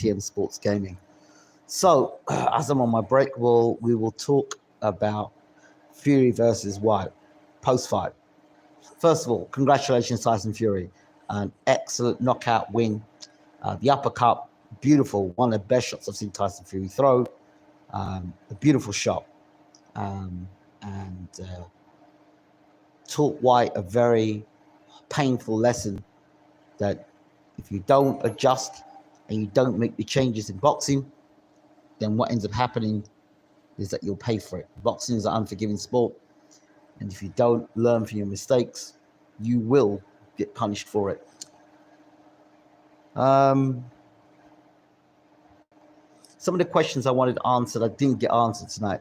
BWTM Sports Gaming. So, as I'm on my break, we will talk about Fury versus Whyte post-fight. First of all, congratulations, Tyson Fury. An excellent knockout win. The uppercut, beautiful. One of the best shots I've seen Tyson Fury throw. A beautiful shot. And taught Whyte a very painful lesson that if you don't adjust and you don't make the changes in boxing, then what ends up happening is that you'll pay for it. Boxing is an unforgiving sport, and if you don't learn from your mistakes, you will get punished for it. Some of the questions I wanted answered, I didn't get answered tonight,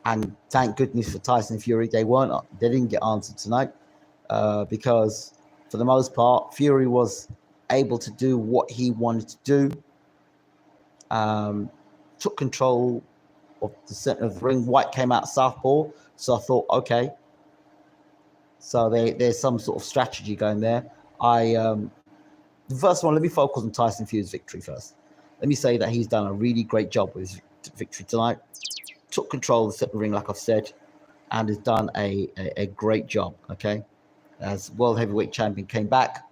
and thank goodness for Tyson Fury, they didn't get answered tonight, because for the most part, Fury was able to do what he wanted to do. Took control of the center of the ring. Whyte came out southpaw, so I thought, okay, so there's some sort of strategy going there. The first one, let me focus on Tyson Fury's victory first. Let me say that he's done a really great job with his victory tonight. Took control of the center of the ring, like I've said, and has done a great job, okay? As world heavyweight champion, came back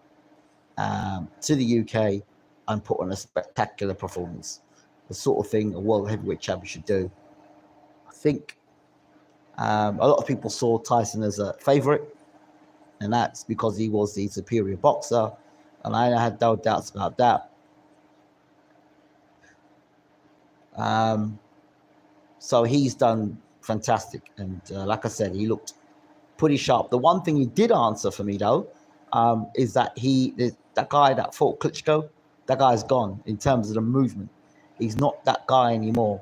to the UK and put on a spectacular performance. The sort of thing a world heavyweight champion should do. I think a lot of people saw Tyson as a favorite, and that's because he was the superior boxer, and I had no doubts about that. So he's done fantastic, and like I said, he looked pretty sharp. The one thing he did answer for me, though, is that that guy that fought Klitschko, that guy's gone in terms of the movement. He's not that guy anymore.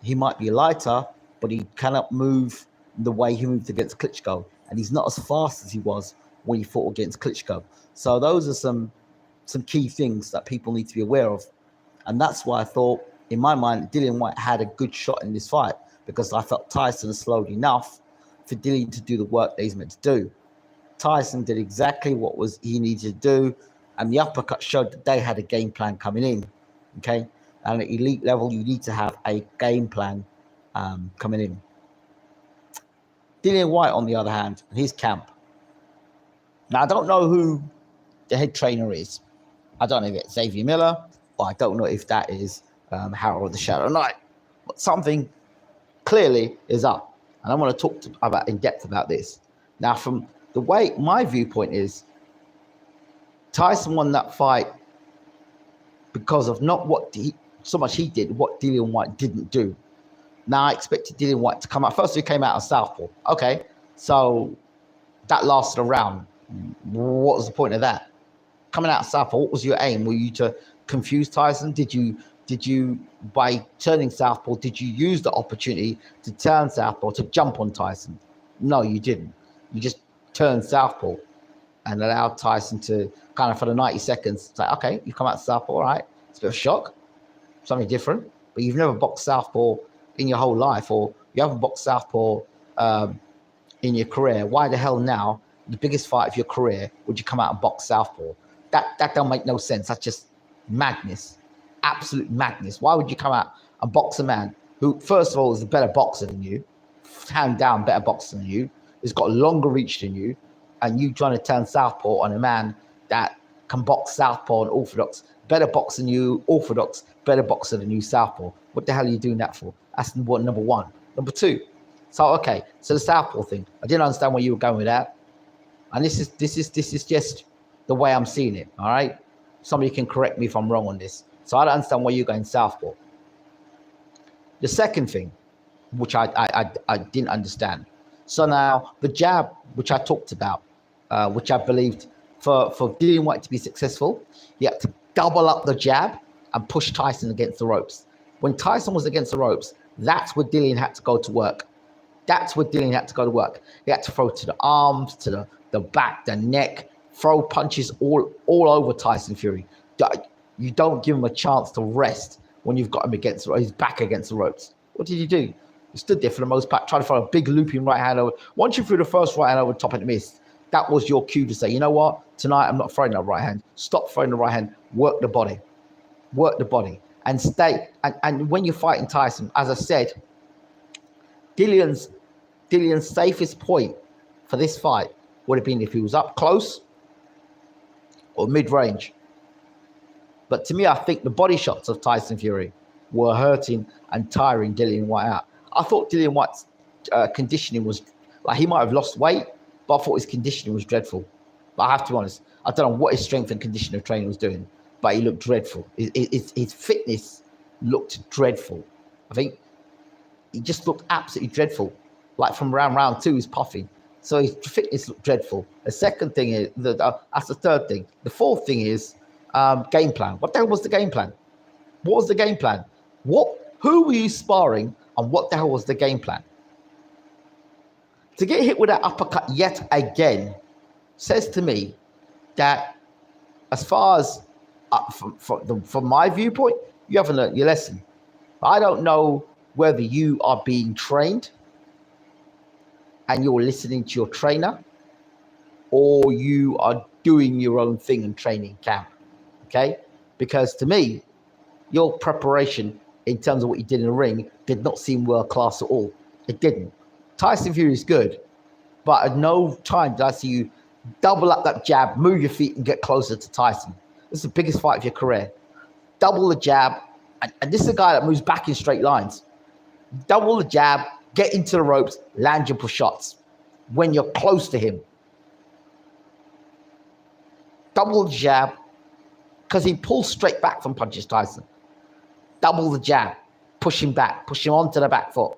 He might be lighter, but he cannot move the way he moved against Klitschko, and he's not as fast as he was when he fought against Klitschko. So those are some key things that people need to be aware of, and that's why I thought, in my mind, Dillian Whyte had a good shot in this fight, because I felt Tyson slowed enough for Dillian to do the work that he's meant to do. Tyson did exactly what he needed to do, and the uppercut showed that they had a game plan coming in. Okay, and at elite level, you need to have a game plan coming in. Dillian Whyte, on the other hand, in his camp. Now, I don't know who the head trainer is. I don't know if it's Xavier Miller, or I don't know if that is Harold the Shadow Knight. But something clearly is up, and I want to talk about in depth about this. Now, from the way my viewpoint is, Tyson won that fight because of not so much he did, what Dillian Whyte didn't do. Now, I expected Dillian Whyte to come out. First, he came out of southpaw. Okay, so that lasted a round. What was the point of that? Coming out of southpaw, what was your aim? Were you to confuse Tyson? Did you, by turning southpaw, did you use the opportunity to turn southpaw to jump on Tyson? No, you didn't. You just turned southpaw and allowed Tyson to kind of, for the 90 seconds, say, okay, you come out southpaw, all right. It's a bit of a shock, something different, but you've never boxed southpaw in your whole life, or you haven't boxed southpaw in your career. Why the hell now, the biggest fight of your career, would you come out and box southpaw? That don't make no sense. That's just madness, absolute madness. Why would you come out and box a man who, first of all, is a better boxer than you, hand down better boxer than you, has got a longer reach than you, and you trying to turn southpaw on a man that can box southpaw and orthodox, better boxer than you, orthodox, better boxer than you, southpaw? What the hell are you doing that for? That's number one. Number two, so okay, so the southpaw thing, I didn't understand where you were going with that, and this is just the way I'm seeing it. All right, somebody can correct me if I'm wrong on this. So I don't understand why you're going southpaw. The second thing, which I didn't understand. So now the jab, which I talked about, which I believed for Dillian Whyte to be successful, he had to double up the jab and push Tyson against the ropes. When Tyson was against the ropes, that's where Dillian had to go to work. That's where Dillian had to go to work. He had to throw to the arms, to the back, the neck, throw punches all over Tyson Fury. You don't give him a chance to rest when you've got him against his back against the ropes. What did you do? You stood there for the most part, trying to throw a big looping right hand over. Once you threw the first right hand over the top and missed, that was your cue to say, you know what? Tonight I'm not throwing that right hand. Stop throwing the right hand. Work the body. work the body, and stay. And when you're fighting Tyson, as I said, Dillian's safest point for this fight would have been if he was up close or mid-range. But to me, I think the body shots of Tyson Fury were hurting and tiring Dillian Whyte out. I thought Dillian Whyte's conditioning was, like, he might have lost weight, but I thought his conditioning was dreadful. But I have to be honest, I don't know what his strength and conditioning training was doing, but he looked dreadful. His fitness looked dreadful. I think he just looked absolutely dreadful. Like from round two, he's puffing. So his fitness looked dreadful. The second thing is, that's the third thing. The fourth thing is game plan. What the hell was the game plan? What was the game plan? Who were you sparring, and what the hell was the game plan? To get hit with that uppercut yet again says to me that, as far as from my viewpoint, you haven't learned your lesson. I don't know whether you are being trained and you're listening to your trainer, or you are doing your own thing and training camp. Okay? Because to me, your preparation in terms of what you did in the ring did not seem world class at all. It didn't. Tyson Fury is good, but at no time did I see you double up that jab, move your feet, and get closer to Tyson. This is the biggest fight of your career. Double the jab, and this is a guy that moves back in straight lines. Double the jab, get into the ropes, land your shots when you're close to him. Double the jab, because he pulls straight back from punches, Tyson. Double the jab, push him back, push him onto the back foot.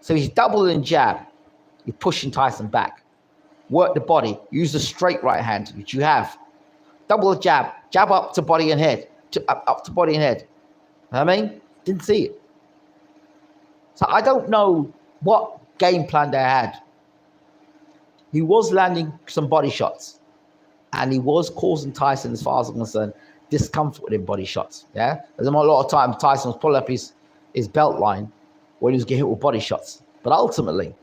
So he's doubling jab, you're pushing Tyson back. Work the body, use the straight right hand, which you have. Double the jab, jab up to body and head, up to body and head. You know what I mean? Didn't see it. So I don't know what game plan they had. He was landing some body shots, and he was causing Tyson, as far as I'm concerned, discomfort with him body shots. Yeah, there's a lot of times Tyson was pulling up his belt line when he was getting hit with body shots. But ultimately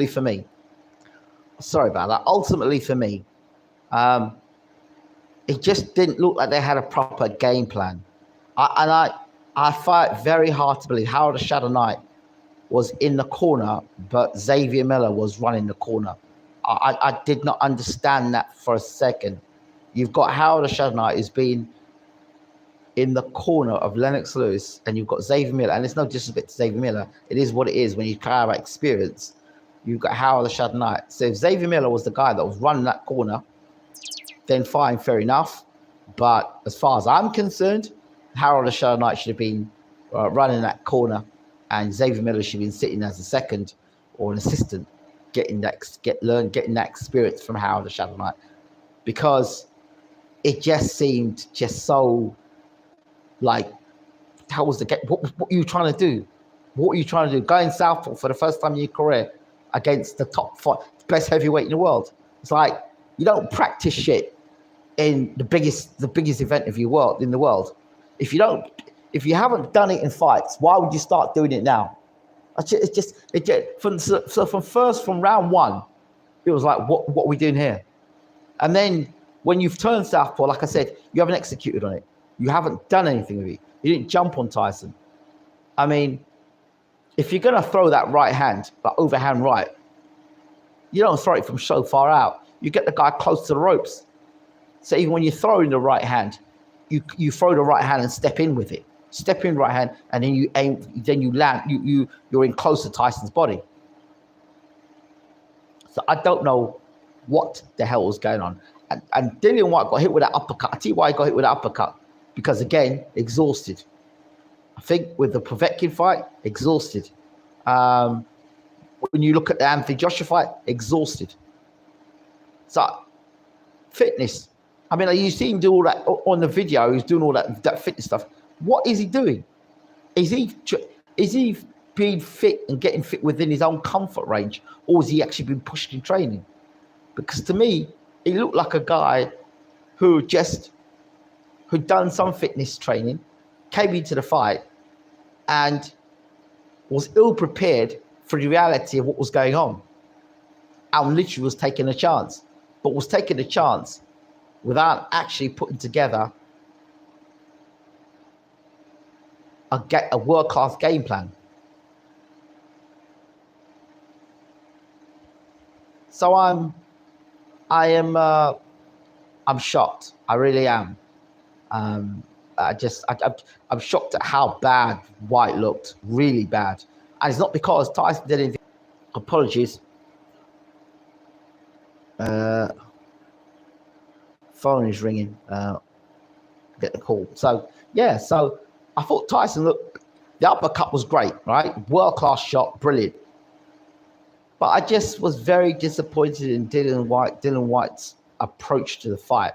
for me, sorry about that. Ultimately for me, it just didn't look like they had a proper game plan. I fight very hard to believe Howard the Shadow Knight was in the corner, but Xavier Miller was running the corner. I did not understand that for a second. You've got Howard the Shadow Knight who's been in the corner of Lennox Lewis, and you've got Xavier Miller, and there's no disrespect to Xavier Miller. It is what it is when you care about experience. You've got Howard the Shadow Knight. So if Xavier Miller was the guy that was running that corner, then fine, fair enough. But as far as I'm concerned, Harold the Shadow Knight should have been running that corner, and Xavier Miller should have been sitting as a second or an assistant, getting that experience from Harold the Shadow Knight, because it just seemed just so like, how was the game? What were you trying to do? What were you trying to do? Going southpaw for the first time in your career against the top five, best heavyweight in the world. It's like, you don't practice shit in the biggest event of your world in the world. If you haven't done it in fights, why would you start doing it now? From round one, it was like, what are we doing here? And then when you've turned southpaw, like I said, you haven't executed on it. You haven't done anything with it. You didn't jump on Tyson. I mean, if you're going to throw that right hand, that overhand right, you don't throw it from so far out. You get the guy close to the ropes. So even when you're throwing the right hand, you throw the right hand and step in with it. Step in right hand, and then you aim. Then you land. You're in close to Tyson's body. So I don't know what the hell was going on. And Dillian Whyte got hit with that uppercut. I tell you why he got hit with that uppercut. Because again, exhausted. I think with the Povetkin fight, exhausted. When you look at the Anthony Joshua fight, exhausted. So fitness. I mean, you see him do all that on the video. He's doing all that fitness stuff. What is he doing? Is he being fit and getting fit within his own comfort range, or has he actually been pushed in training? Because to me, he looked like a guy who'd done some fitness training, came into the fight, and was ill prepared for the reality of what was going on, and literally was taking a chance, but was taking a chance without actually putting together a world-class game plan. So I'm shocked. I really am. I'm shocked at how bad Whyte looked, really bad. And it's not because Tyson did anything. Apologies. Phone is ringing. Get the call. So yeah, so I thought Tyson looked. The uppercut was great, right? World-class shot, brilliant. But I just was very disappointed in Dillian Whyte's approach to the fight,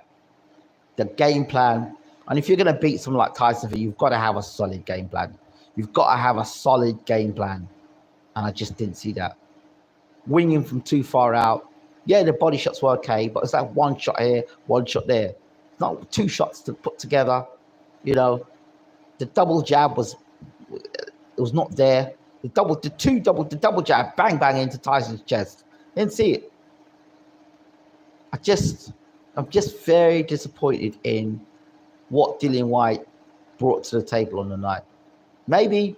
the game plan. And if you're going to beat someone like Tyson Fury, you've got to have a solid game plan. You've got to have a solid game plan. And I just didn't see that. Winging from too far out. Yeah, the body shots were okay, but it's like one shot here, one shot there. Not two shots to put together. You know, the double jab was not there. The double jab, bang, bang into Tyson's chest. Didn't see it. I'm just very disappointed in what Dillian Whyte brought to the table on the night. Maybe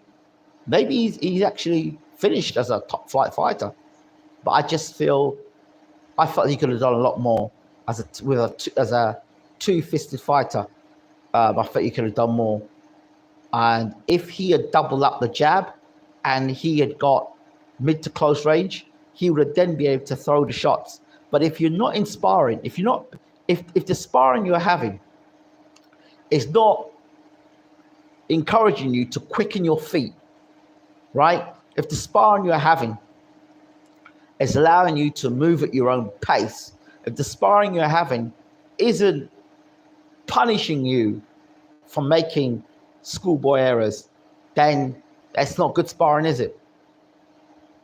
he's actually finished as a top flight fighter, but I felt he could have done a lot more as a two-fisted fighter. I thought he could have done more, and if he had doubled up the jab, and he had got mid to close range, he would then be able to throw the shots. But if you're not in sparring, if the sparring you're having is not encouraging you to quicken your feet, right? If the sparring you're having is allowing you to move at your own pace, if the sparring you're having isn't punishing you for making schoolboy errors, then that's not good sparring, is it?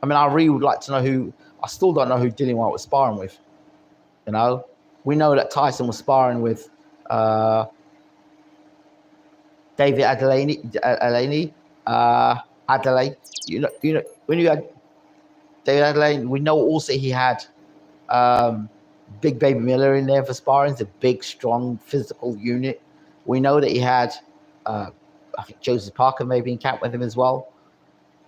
I mean, I really would like to know I still don't know who Dillian Whyte was sparring with. You know, we know that Tyson was sparring with David Adelaide. You know, when you had David Adelaide, we know also he had Big Baby Miller in there for sparring. It's a big, strong, physical unit. We know that he had I think Joseph Parker maybe in camp with him as well.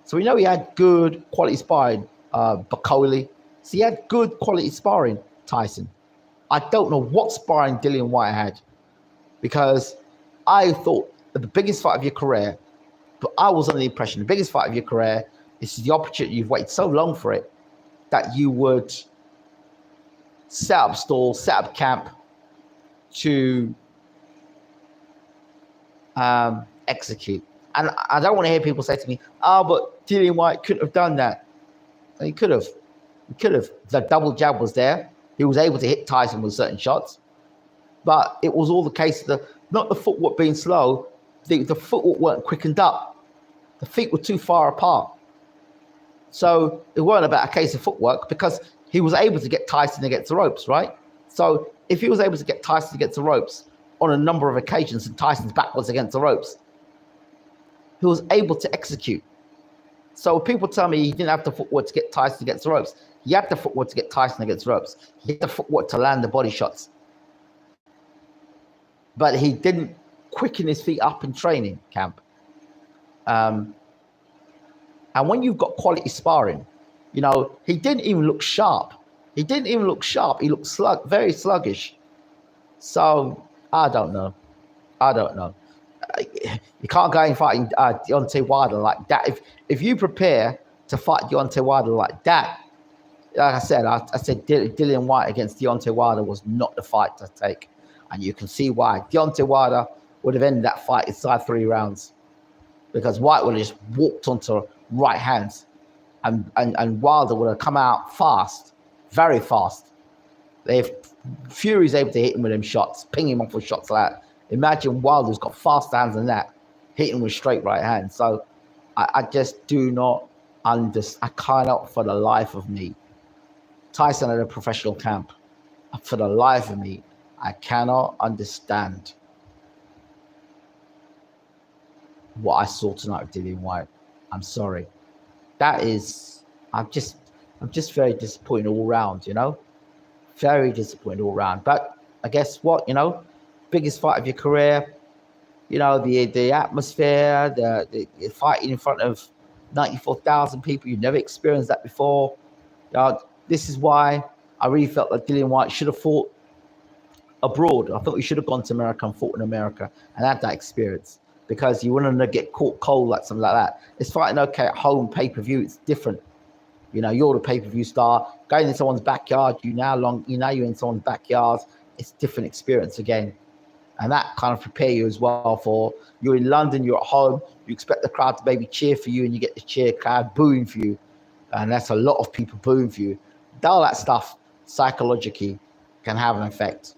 So we know he had good quality sparring. Bacoli. So he had good quality sparring, Tyson. I don't know what sparring Dillian Whyte had, because I thought that the biggest fight of your career, but I was under the impression the biggest fight of your career, this is the opportunity, you've waited so long for it, that you would set up stall, set up camp to execute. And I don't want to hear people say to me, but Dillian Whyte couldn't have done that. He could have. The double jab was there. He was able to hit Tyson with certain shots. But it was all the case of not the footwork being slow, the footwork weren't quickened up. The feet were too far apart. So it wasn't about a case of footwork, because he was able to get Tyson against the ropes, right? So if he was able to get Tyson against the ropes on a number of occasions and Tyson's back was against the ropes, he was able to execute. So people tell me he didn't have the footwork to get Tyson against the ropes. He had the footwork to get Tyson against the ropes. He had the footwork to land the body shots. But he didn't quicken his feet up in training camp. And when you've got quality sparring, you know, he didn't even look sharp. He looked very sluggish. So I don't know. You can't go and fighting Deontay Wilder like that. If you prepare to fight Deontay Wilder like that, like I said, Dillian Whyte against Deontay Wilder was not the fight to take. And you can see why. Deontay Wilder would have ended that fight inside 3 rounds, because Whyte would have just walked onto right hands, and Wilder would have come out fast, very fast. If Fury's able to hit him with them shots, ping him off with shots like that, imagine Wilder's got faster hands than that, hitting with straight right hands. So I just do not understand. I cannot for the life of me. Tyson at a professional camp. For the life of me, I cannot understand what I saw tonight with Dillian Whyte. I'm sorry. I'm just very disappointed all round, you know? Very disappointed all round. But I guess what, biggest fight of your career, the atmosphere, the fighting in front of 94,000 people. You've never experienced that before. This is why I really felt like Dillian Whyte should have fought abroad. I thought he should have gone to America and fought in America and had that experience, because you wouldn't get caught cold like something like that. It's fighting okay at home, pay-per-view, it's different. You're the pay-per-view star. Going in someone's backyard, you're in someone's backyard. It's a different experience again. And that kind of prepare you as well for, you're in London, you're at home, you expect the crowd to maybe cheer for you, and you get the cheer crowd booing for you. And that's a lot of people booing for you. All that stuff psychologically can have an effect.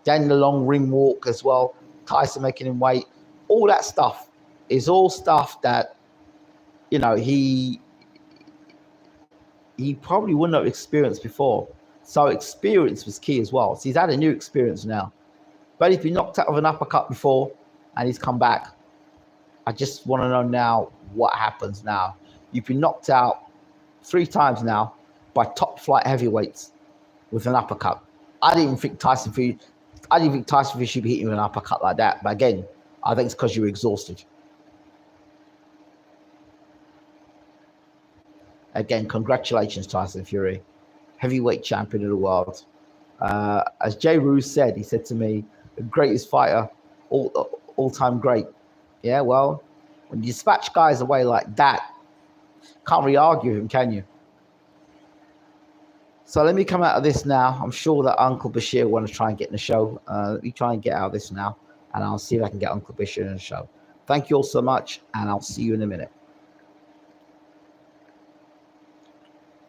Then the long ring walk as well, Tyson making him wait. All that stuff is all stuff that, he probably wouldn't have experienced before. So experience was key as well. So he's had a new experience now. But he's been knocked out of an uppercut before and he's come back. I just want to know now what happens now. You've been knocked out 3 times now by top flight heavyweights with an uppercut. I didn't even think Tyson Fury should be hitting with an uppercut like that. But again, I think it's because you were exhausted. Again, congratulations, Tyson Fury, heavyweight champion of the world. As Jay Roos said, he said to me, the greatest fighter, all-time great. Yeah, well, when you dispatch guys away like that, can't really argue with him, can you? So let me come out of this now. I'm sure that Uncle Bashir will want to try and get in the show. Let me try and get out of this now, and I'll see if I can get Uncle Bashir in the show. Thank you all so much, and I'll see you in a minute.